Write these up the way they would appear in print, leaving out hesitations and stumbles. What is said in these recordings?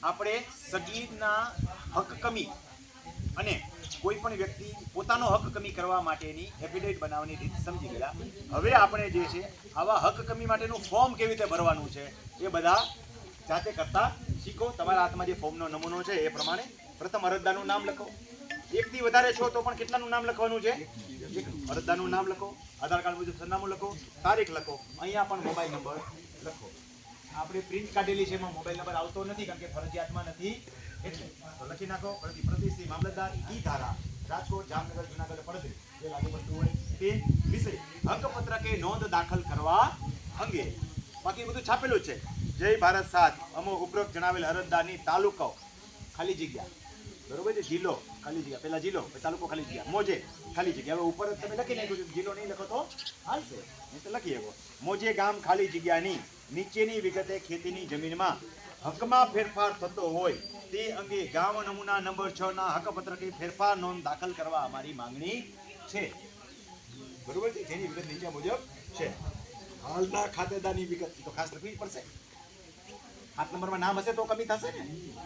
આપણે સગીરના હક કમી અને કોઈ પણ વ્યક્તિ પોતાનો હક કમી કરવા માટેની એફિડેવિટ બનાવવાની રીત સમજી ગયા. હવે આપણે જે છે આવા હક કમી માટેનું ફોર્મ કેવી રીતે ભરવાનું છે એ બધા જાતે કરતા શીખો. તમારા હાથમાં જે ફોર્મનો નમૂનો છે એ પ્રમાણે પ્રથમ અરજદારનું નામ લખો. એકથી વધારે છો તો પણ કેટલાનું નામ લખવાનું છે? અરજદારનું નામ લખો, આધાર કાર્ડ મુજબ સરનામું લખો, તારીખ લખો, અહીંયા પણ મોબાઈલ નંબર લખો. આપણે પ્રિન્ટ કાઢેલી છે એમાં મોબાઈલ નંબર આવતો નથી કારણ કે ફરજિયાતમાં નથી, એટલે તો લખી નાખો. પ્રતિશ્રી મામલતદાર ઈ ધારા રાજકોટ, જામનગર, જુનાગઢ, પડદરી જે લાગુ પડતું હોય તે વિષય હકપત્ર કે નોંધ દાખલ કરવા અંગે. બાકી બધું છાપેલું જ છે. જય ભારત 7 અમુક ઉપરોક્ત જણાવેલ અરજદારની તાલુકો ખાલી જગ્યા, બરોબર છે, જિલ્લો ખાલી જગ્યા, પહેલા જિલ્લો પછી તાલુકો ખાલી જગ્યા, મોજે ખાલી જગ્યા. હવે ઉપર તમે લખી નાખ્યું, જિલ્લો નહીં લખો તો હાલશે, નહીં તો લખી શકો. મોજે ગામ ખાલી જગ્યાની નીચેની વિગતે ખેતીની જમીનમાં હકમાં ફેરફાર થતો હોય તે અંગે ગામ નમૂના નંબર 6 ના હકપત્ર કે ફેરફાર નોંધ દાખલ કરવા અમારી માંગણી છે. બરોબર છે, જેની વિગત નીચે મુજબ છે. હાલના ખાતેદારની વિગત તો ખાસ લખવી પડશે. 7 નંબરમાં નામ હશે તો કમી થશે ને,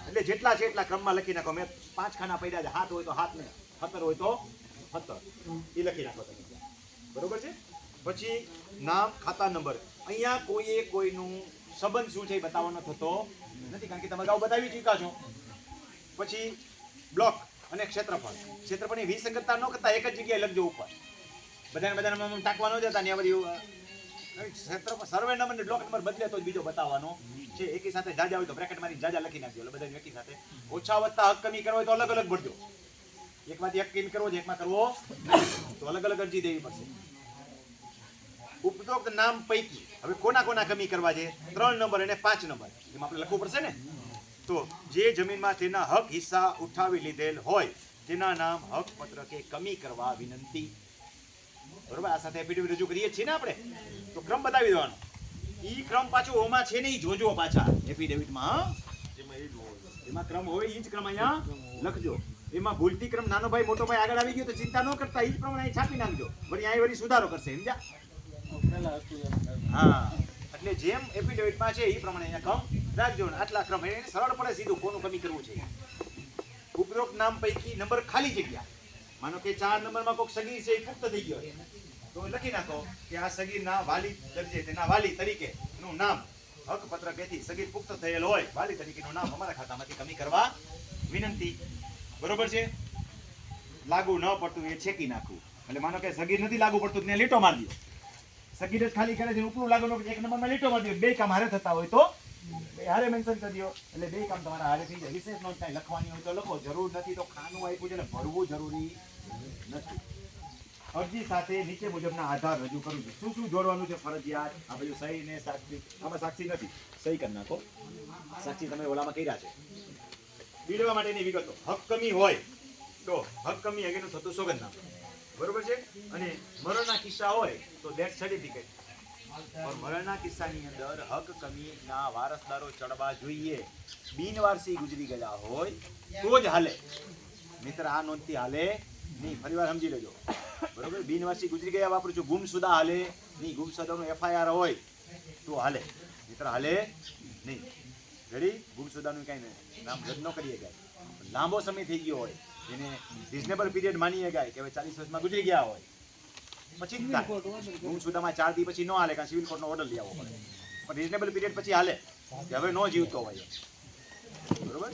એટલે જેટલા છે એટલા ક્રમમાં લખી નાખો. મેં 5 ખાના પડ્યા છે, 7 હોય તો 7 ને 17 હોય તો 17 એ લખી નાખો તમે. બરોબર છે. પછી નામ, ખાતા નંબર. અહીંયા કોઈએ કોઈનું સંબંધ શું છે એ બતાવવાનો થતો નથી કારણ કે તમે અગાઉ બતાવી ચૂક્યા છો. પછી બ્લોક અને ક્ષેત્રફળ. ક્ષેત્રફળની વિસંગતતા ન કરતા એક જ જગ્યાએ લખજો ઉપર. બધાને ટાંકવા ન જતા ને ક્ષેત્રફળ સર્વે નંબર ને બ્લોક નંબર બદલે તો બીજો બતાવવાનો છે. એકી સાથે જાજા હોય તો બ્રેકેટ મારી જાજા લખી નાખજો. એટલે બધા એકી સાથે ઓછા વત્તા હક કમી કરવો હોય તો અલગ અલગ ભરજો. એકમાંથી એક કમી કરવો છે, એકમાં કરવો તો અલગ અલગ અરજી દેવી પડશે. ઉપરોક્ત નામ પૈકી હવે કોના કોના કમી કરવા છે? 3 નંબર અને 5 નંબર એમાં આપણે લખવું પડશે ને. તો જે જમીનમાં તેના હક હિસ્સા ઉઠાવી લીધેલ હોય તેના નામ હક પત્ર કે કમી કરવા વિનંતી. બરોબર, આ સાથે એફિડેવિટ રજૂ કરીએ છીએ ને આપણે, તો ક્રમ બતાવી દેવાનો. ઈ ક્રમ પાછું ઓમાં છે ને ઈ જોજો પાછા એફિડેવિટમાં, એમાં ક્રમ હોય ઈ જ ક્રમ અહીંયા લખજો. એમાં ભૂલથી ક્રમ નાનો ભાઈ મોટો ભાઈ આગળ આવી ગયો તો ચિંતા ન કરતા ઈ જ પ્રમાણે અહીં છાપી નાખજો. વળી અહીં વળી સુધારો કરશે, સમજ્યા? હા, એટલે જેમ એફિડેવિટમાં છે એ પ્રમાણે અહીંયા ક્રમ રાખજો. આટલા ક્રમ એને સરળ પડે સીધું કોનું કમી કરવું છે. ઉપરોક્ત નામ પૈકી નંબર ખાલી જગ્યા. માનો કે 4 નંબરમાં કોઈક સગીર છે એ પુખ્ત થઈ ગયો તો લખી નાખો કે આ સગીરના વાલી દરજે તેના વાલી તરીકે નું નામ હક પત્ર કેથી સગીર પુખ્ત થયેલ હોય વાલી તરીકેનું નામ અમારા ખાતામાંથી કમી કરવા વિનંતી. બરોબર છે. લાગુ ન પડતું એ છેકી નાખવું. એટલે માનો કે સગીર નથી લાગુ પડતું ત્યાં લીટો મારી દો. સગીર જ ખાલી કરે છે, ઉપરું લાગુ ન 1 નંબરમાં લીટો મારી દો. 2 કામ હારે થતા હોય તો હારે મેન્શન કરી દો. એટલે 2 કામ તમારા હારે થઈ જાય. વિશેષ નોંધ કાંઈ લખવાની હોય તો લખો, જરૂર નથી તો ખાનું આપ્યું છે ને ભરવું જરૂરી નથી. અરજી સાથે નીચે મુજબના આધાર રજૂ કરું છું. શું શું જોડવાનું છે ફરજિયાત? આ બધું સહી ને સાક્ષી. આમાં સાક્ષી નથી, સહી કરી નાખો. સાક્ષી તમે ઓલામાં કર્યા છે. પીડવા માટેની વિગતો. હક કમી હોય તો હક કમી અંગેનું થતું સોગંદનામું. બરોબર છે. અને મરણના કિસ્સા હોય તો ડેથ સર્ટિફિકેટ. મરણના કિસ્સાની અંદર હક કમીના વારસદારો ચડવા જોઈએ. બિનવારસી ગુજરી ગયા હોય તો જ હાલે, મિત્ર આ નોંધથી હાલે નહીં. ફરીવાર સમજી લેજો. બરોબર, બિનવારસી ગુજરી ગયા વાપરું છું. ગુમસુદા હાલે નહીં. ગુમસુદાનું FIR હોય તો હાલે, મિત્ર હાલે નહીં. રેડી? ગુમસુદાનું કાંઈ નહીં, નામ રદ ન કરીએ ગાય. લાંબો સમય થઈ ગયો હોય એને રિઝનેબલ પીરિયડ માનીએ ગાય કે હવે 40 વર્ષમાં ગુજરી ગયા હોય પછી ગુમસુદામાં 4 દી પછી ન હાલે કારણ સિવિલ કોર્ટનો ઓર્ડર લઈ આવવો પડે. પણ રિઝનેબલ પીરિયડ પછી હાલે કે હવે ન જીવતો હોય. બરોબર.